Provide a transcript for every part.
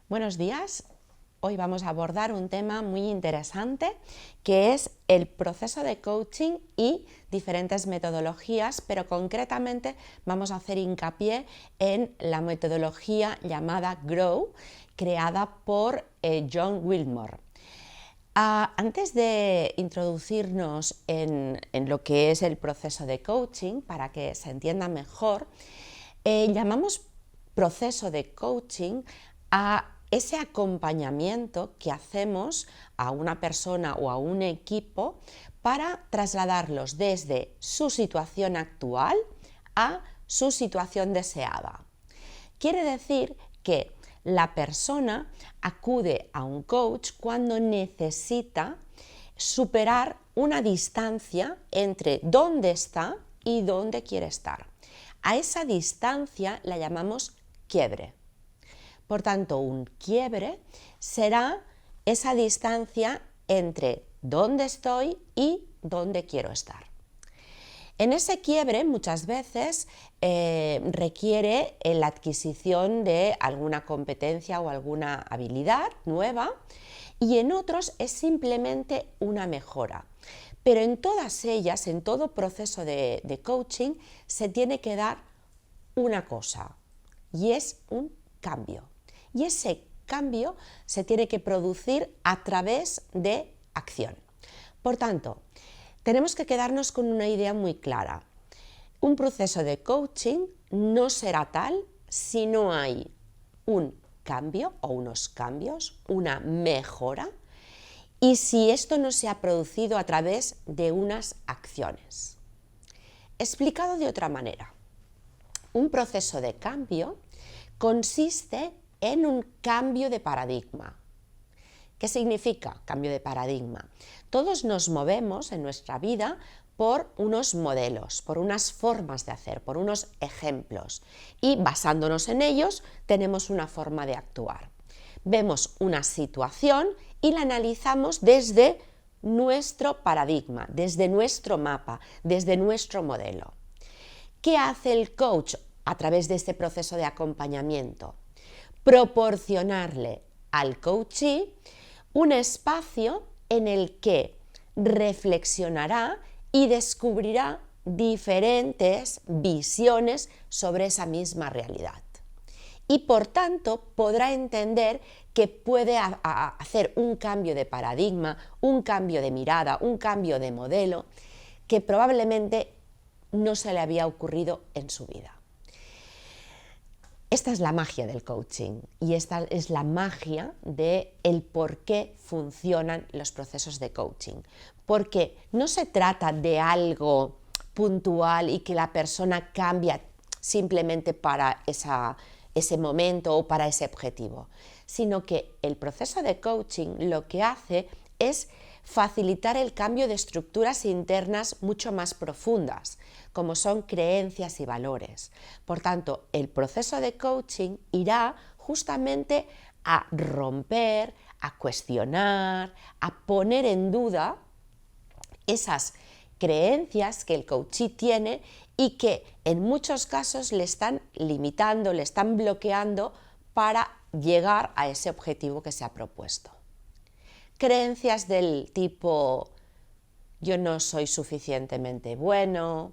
Buenos días. Hoy vamos a abordar un tema muy interesante que es el proceso de coaching y diferentes metodologías, pero concretamente vamos a hacer hincapié en la metodología llamada GROW, creada por John Wilmore. Antes de introducirnos en lo que es el proceso de coaching, para que se entienda mejor, llamamos proceso de coaching a ese acompañamiento que hacemos a una persona o a un equipo para trasladarlos desde su situación actual a su situación deseada. Quiere decir que la persona acude a un coach cuando necesita superar una distancia entre dónde está y dónde quiere estar. A esa distancia la llamamos quiebre. Por tanto, un quiebre será esa distancia entre dónde estoy y dónde quiero estar. En ese quiebre muchas veces requiere la adquisición de alguna competencia o alguna habilidad nueva, y en otros es simplemente una mejora. Pero en todas ellas, en todo proceso de coaching, se tiene que dar una cosa, y es un cambio. Y ese cambio se tiene que producir a través de acción. Por tanto, tenemos que quedarnos con una idea muy clara. Un proceso de coaching no será tal si no hay un cambio o unos cambios, una mejora, y si esto no se ha producido a través de unas acciones. Explicado de otra manera, un proceso de cambio consiste en un cambio de paradigma. ¿Qué significa cambio de paradigma? Todos nos movemos en nuestra vida por unos modelos, por unas formas de hacer, por unos ejemplos, y basándonos en ellos tenemos una forma de actuar. Vemos una situación y la analizamos desde nuestro paradigma, desde nuestro mapa, desde nuestro modelo. ¿Qué hace el coach a través de este proceso de acompañamiento? Proporcionarle al coachee un espacio en el que reflexionará y descubrirá diferentes visiones sobre esa misma realidad. Y por tanto podrá entender que puede hacer un cambio de paradigma, un cambio de mirada, un cambio de modelo que probablemente no se le había ocurrido en su vida. Esta es la magia del coaching y esta es la magia del por qué funcionan los procesos de coaching. Porque no se trata de algo puntual y que la persona cambia simplemente para ese momento o para ese objetivo, sino que el proceso de coaching lo que hace es facilitar el cambio de estructuras internas mucho más profundas, como son creencias y valores. Por tanto, el proceso de coaching irá justamente a romper, a cuestionar, a poner en duda esas creencias que el coachee tiene y que en muchos casos le están limitando, le están bloqueando para llegar a ese objetivo que se ha propuesto. Creencias del tipo: yo no soy suficientemente bueno,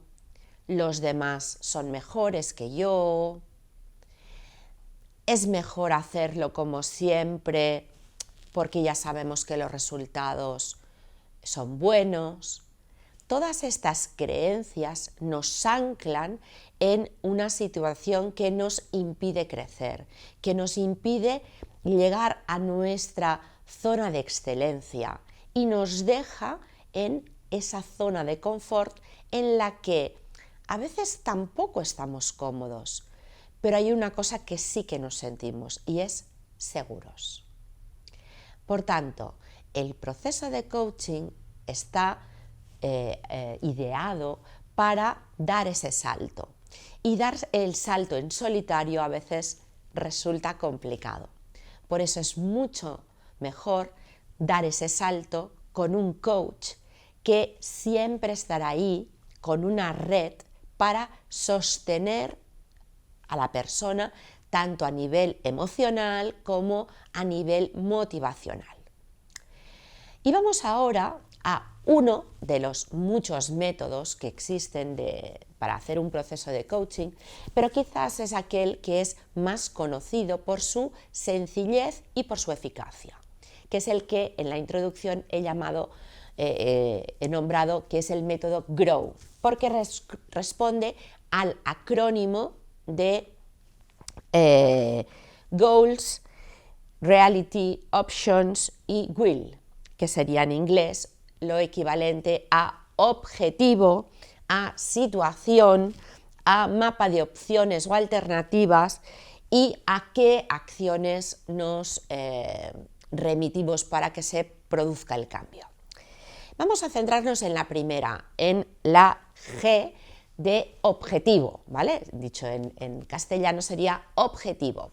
los demás son mejores que yo, es mejor hacerlo como siempre porque ya sabemos que los resultados son buenos. Todas estas creencias nos anclan en una situación que nos impide crecer, que nos impide llegar a nuestra zona de excelencia y nos deja en esa zona de confort en la que a veces tampoco estamos cómodos, pero hay una cosa que sí que nos sentimos y es seguros. Por tanto, el proceso de coaching está ideado para dar ese salto, y dar el salto en solitario a veces resulta complicado. Por eso es mucho mejor dar ese salto con un coach que siempre estará ahí con una red para sostener a la persona tanto a nivel emocional como a nivel motivacional. Y vamos ahora a uno de los muchos métodos que existen para hacer un proceso de coaching, pero quizás es aquel que es más conocido por su sencillez y por su eficacia, que es el que en la introducción he nombrado que es el método GROW, porque responde al acrónimo de Goals, Reality, Options y Will, que sería en inglés lo equivalente a objetivo, a situación, a mapa de opciones o alternativas y a qué acciones nos remitimos para que se produzca el cambio. Vamos a centrarnos en la primera, en la G de objetivo, ¿vale? Dicho en castellano sería objetivo.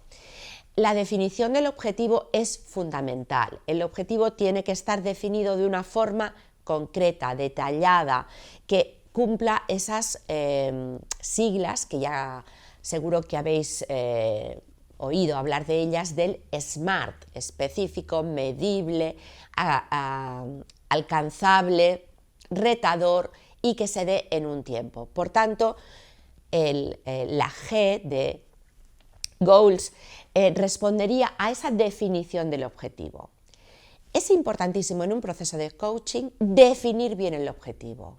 La definición del objetivo es fundamental. El objetivo tiene que estar definido de una forma concreta, detallada, que cumpla esas siglas que ya seguro que habéis oído hablar de ellas, del SMART, específico, medible, alcanzable, retador y que se dé en un tiempo. Por tanto, la G de Goals respondería a esa definición del objetivo. Es importantísimo en un proceso de coaching definir bien el objetivo.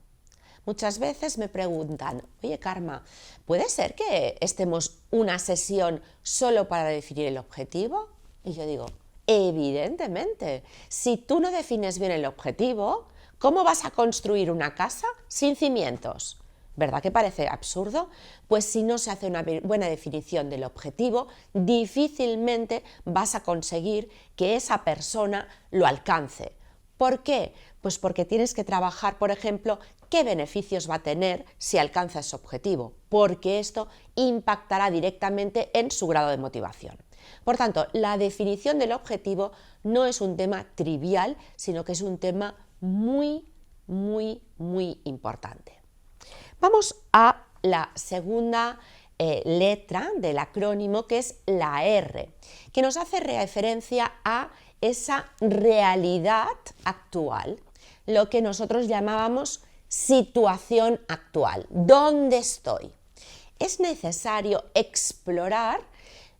Muchas veces me preguntan, oye Karma, ¿puede ser que estemos una sesión solo para definir el objetivo? Y yo digo, evidentemente, si tú no defines bien el objetivo, ¿cómo vas a construir una casa sin cimientos? ¿Verdad que parece absurdo? Pues si no se hace una buena definición del objetivo, difícilmente vas a conseguir que esa persona lo alcance. ¿Por qué? Pues porque tienes que trabajar, por ejemplo, qué beneficios va a tener si alcanza ese objetivo, porque esto impactará directamente en su grado de motivación. Por tanto, la definición del objetivo no es un tema trivial, sino que es un tema muy, muy, muy importante. Vamos a la segunda letra del acrónimo, que es la R, que nos hace referencia a esa realidad actual, lo que nosotros llamábamos situación actual. ¿Dónde estoy? Es necesario explorar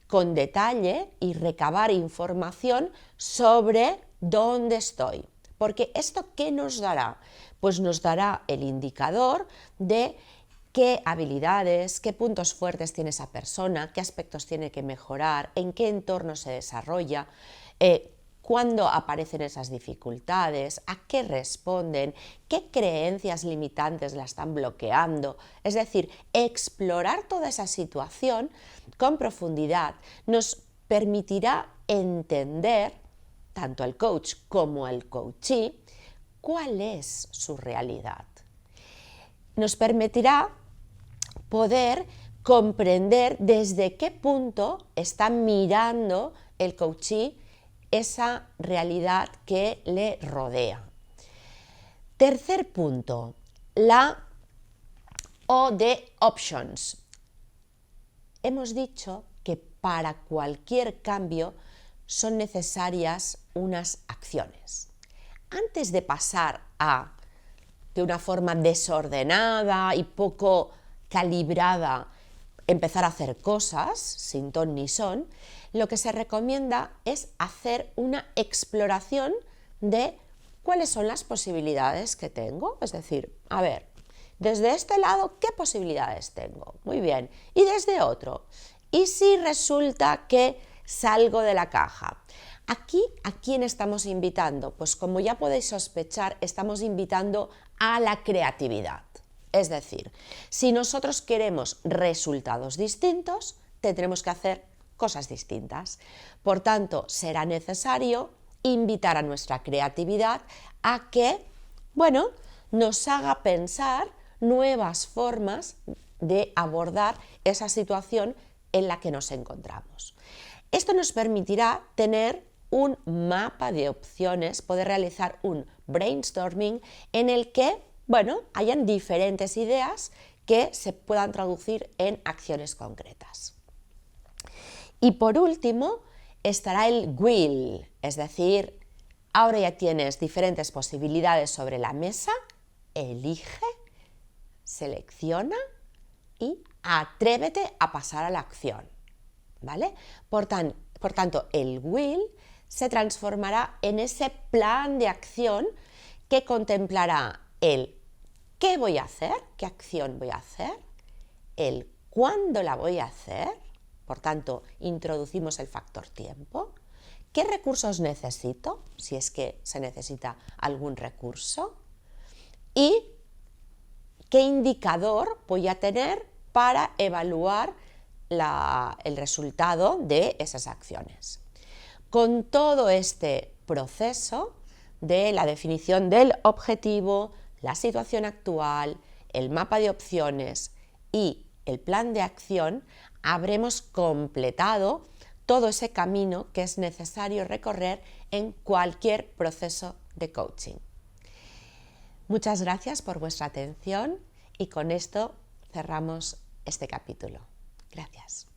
con detalle y recabar información sobre dónde estoy. Porque ¿esto qué nos dará? Pues nos dará el indicador de qué habilidades, qué puntos fuertes tiene esa persona, qué aspectos tiene que mejorar, en qué entorno se desarrolla, cuándo aparecen esas dificultades, a qué responden, qué creencias limitantes la están bloqueando. Es decir, explorar toda esa situación con profundidad nos permitirá entender, tanto al coach como al coachee, cuál es su realidad. Nos permitirá poder comprender desde qué punto está mirando el coachee esa realidad que le rodea. Tercer punto, la O de options. Hemos dicho que para cualquier cambio son necesarias unas acciones. Antes de pasar de una forma desordenada y poco calibrada, empezar a hacer cosas sin ton ni son, lo que se recomienda es hacer una exploración de cuáles son las posibilidades que tengo. Es decir, a ver, desde este lado, ¿qué posibilidades tengo? Muy bien. Y desde otro. ¿Y si resulta que salgo de la caja? Aquí, ¿a quién estamos invitando? Pues como ya podéis sospechar, estamos invitando a la creatividad. Es decir, si nosotros queremos resultados distintos, tendremos que hacer cosas distintas. Por tanto, será necesario invitar a nuestra creatividad a que, nos haga pensar nuevas formas de abordar esa situación en la que nos encontramos. Esto nos permitirá tener un mapa de opciones, poder realizar un brainstorming en el que, hayan diferentes ideas que se puedan traducir en acciones concretas. Y por último estará el will, es decir, ahora ya tienes diferentes posibilidades sobre la mesa, elige, selecciona y atrévete a pasar a la acción, ¿vale? Por tanto, el will se transformará en ese plan de acción que contemplará el qué voy a hacer, qué acción voy a hacer, el cuándo la voy a hacer, por tanto, introducimos el factor tiempo, qué recursos necesito, si es que se necesita algún recurso, y qué indicador voy a tener para evaluar el resultado de esas acciones. Con todo este proceso de la definición del objetivo, la situación actual, el mapa de opciones y el plan de acción, habremos completado todo ese camino que es necesario recorrer en cualquier proceso de coaching. Muchas gracias por vuestra atención y con esto cerramos este capítulo. Gracias.